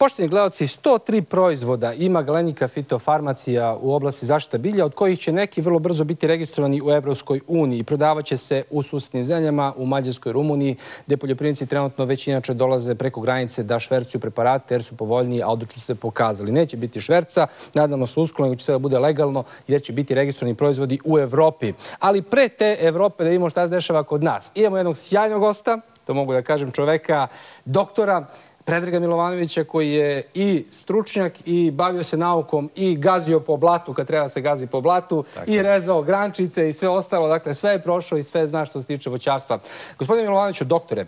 Poštovani gledalci, 103 proizvoda ima Galenika fitofarmacija u oblasti zaštita bilja, od kojih će neki vrlo brzo biti registrovani u Evropskoj uniji. Prodavaće se u susednim zemljama, u Mađarskoj, Rumuniji, gde poljoprivrednici trenutno već inače dolaze preko granice da švercuju preparate jer su povoljniji, a odlično se pokazali. Neće biti šverca, nadamo se uskoro, nego će sve da bude legalno jer će biti registrovani proizvodi u Evropi. Ali pre te Evrope da vidimo šta se dešava kod nas. Imamo jednog sjajnog gosta, to mogu da kažem, čoveka, doktora Predraga Milovanovića, koji je i stručnjak i bavio se naukom i gazio po blatu kad treba se gazi po blatu i rezao grančice i sve ostalo. Dakle, sve je prošao i sve zna što se tiče voćarstva. Gospodine Milovanoviću, doktore,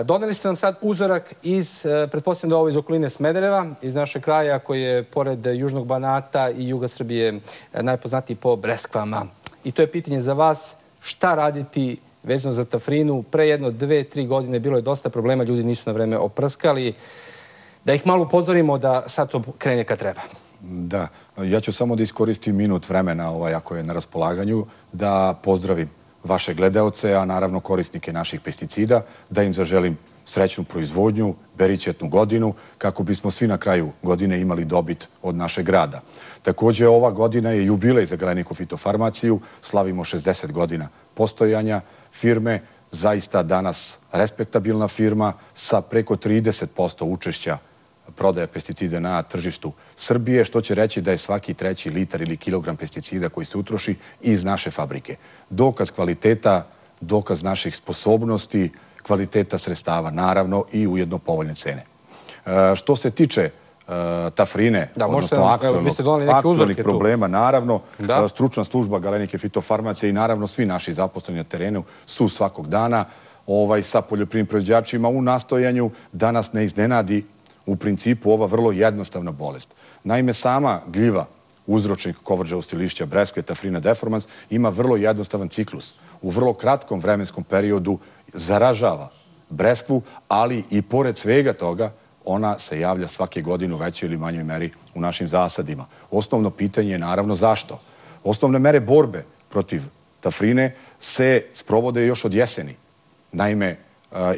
doneli ste nam sad uzorak iz, pretpostavljam da ovo iz okoline Smedereva, iz našeg kraja koji je pored Južnog Banata i juga Srbije najpoznatiji po breskvama. I to je pitanje za vas, šta raditi vezano za tafrinu. Pre 1, 2, 3 godine bilo je dosta problema, ljudi nisu na vreme oprskali. Da ih malo upozorimo da sad to krene kad treba. Da, ja ću samo da iskoristim minut vremena ako je na raspolaganju, da pozdravim vaše gledaoce, a naravno korisnike naših pesticida, da im zaželim srećnu proizvodnju, beričetnu godinu, kako bismo svi na kraju godine imali dobit od našeg rada. Također, ova godina je jubilej za Galeniku fitofarmaciju, slavimo 60 godina postojanja firme, zaista danas respektabilna firma sa preko 30% učešća prodaje pesticida na tržištu Srbije, što će reći da je svaki 3. litar ili kilogram pesticida koji se utroši iz naše fabrike. Dokaz kvaliteta, dokaz naših sposobnosti, kvaliteta sredstava, naravno, i ujedno povoljne cene. Što se tiče tafrine, odnosno aktualnih problema, naravno, stručna služba Galenike fitofarmacije i naravno svi naši zaposleni na terenu su svakog dana sa poljoprivrednim proizvođačima u nastojanju da nas ne iznenadi u principu ova vrlo jednostavna bolest. Naime, sama gljiva, uzročnik kovrđavosti lišća, breskve, tafrina deformans, ima vrlo jednostavan ciklus. U vrlo kratkom vremenskom periodu zaražava breskvu, ali i pored svega toga ona se javlja svake godine u većoj ili manjoj meri u našim zasadima. Osnovno pitanje je naravno zašto. Osnovne mere borbe protiv tafrine se sprovode još od jeseni. Naime,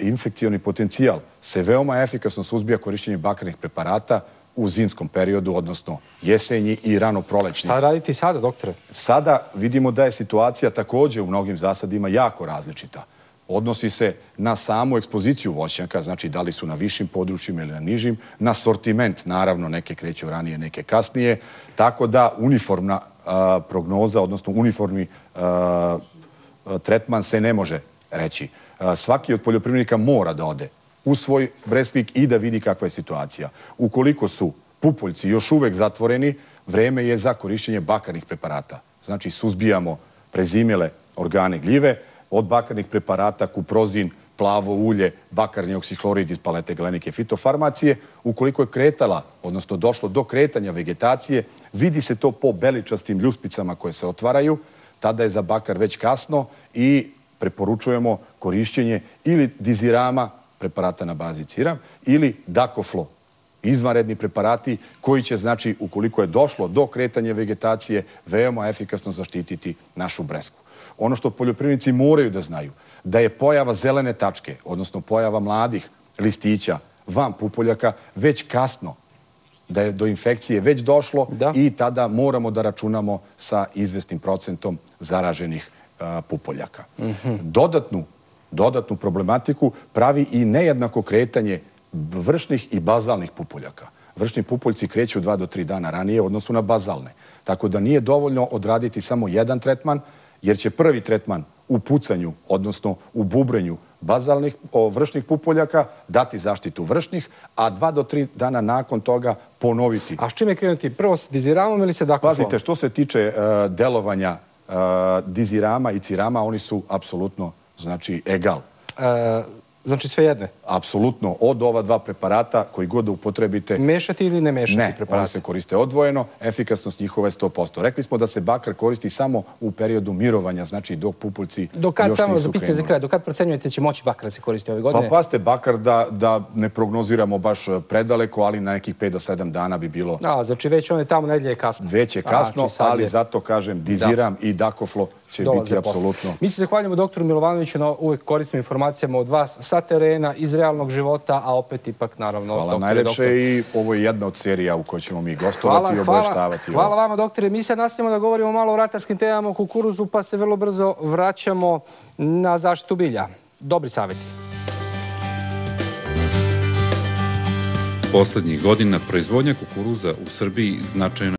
infekcioni potencijal se veoma efikasno suzbija korišćenjem bakarnih preparata u zimskom periodu, odnosno jesenji i rano prolećni. Šta raditi sada, doktore? Sada vidimo da je situacija također u mnogim zasadima jako različita. Odnosi se na samu ekspoziciju voćnjaka, znači da li su na višim područjima ili na nižim, na sortiment, naravno, neke kreću ranije, neke kasnije, tako da uniformna prognoza, odnosno uniformni tretman se ne može reći. Svaki od poljoprivrednika mora da ode u svoj breskvik i da vidi kakva je situacija. Ukoliko su pupoljci još uvek zatvoreni, vreme je za korišćenje bakarnih preparata. Znači, suzbijamo prezimele organe gljive, od bakarnih preparata, kuprozin, plavo ulje, bakarni oksihlorid iz palete Galenike fitofarmacije. Ukoliko je kretala, odnosno došlo do kretanja vegetacije, vidi se to po beličastim ljuspicama koje se otvaraju, tada je za bakar već kasno i preporučujemo korišćenje ili dizirama, preparata na bazi ciram, ili dakoflo, izvanredni preparati koji će, znači, ukoliko je došlo do kretanja vegetacije, veoma efikasno zaštititi našu breskvu. Ono što poljoprivrednici moraju da znaju, da je pojava zelene tačke, odnosno pojava mladih listića van pupoljaka, već kasno, da je do infekcije već došlo i tada moramo da računamo sa izvesnim procentom zaraženih pupoljaka. Dodatnu problematiku pravi i nejednako kretanje vršnih i bazalnih pupoljaka. Vršni pupoljci kreću 2 do 3 dana ranije u odnosu na bazalne. Tako da nije dovoljno odraditi samo jedan tretman, jer će prvi tretman u pucanju, odnosno u bubrenju vršnih pupoljaka dati zaštitu vršnih, a 2 do 3 dana nakon toga ponoviti. A s čime krenuti? Prvo sa diziramom ili sa dakoflom? Pazite, što se tiče delovanja dizirama i cirama, oni su apsolutno, znači, egal. Znači sve jedne? Apsolutno. Od ova dva preparata koji god da upotrebite... Mešati ili ne mešati preparate? Ne, oni se koriste odvojeno. Efikasnost njihova je 100%. Rekli smo da se bakar koristi samo u periodu mirovanja, znači dok pupoljci još nisu krenuli. Samo za pitanje za kraj, do kad procenjujete da će moći bakar da se koristi ove godine? Pa pazite, bakar da ne prognoziramo baš predaleko, ali na nekih 5 do 7 dana bi bilo... Znači već on je tamo, nedelje je kasno. Već je kasno, ali zato kažem, diziram i dakoflo će dolaze biti posle. apsolutno. Mi se zahvaljujemo doktoru Milovanoviću na uvek korisnim informacijama od vas sa terena, iz realnog života, a opet ipak naravno... Hvala najlepše i ovo je jedna od serija u kojoj ćemo mi gostovati i obaveštavati. Hvala vama, doktore. Mi sad nastavljamo da govorimo malo o ratarskim temama, o kukuruzu, pa se vrlo brzo vraćamo na zaštitu bilja. Dobri savjeti. Poslednjih godina proizvodnja kukuruza u Srbiji značajno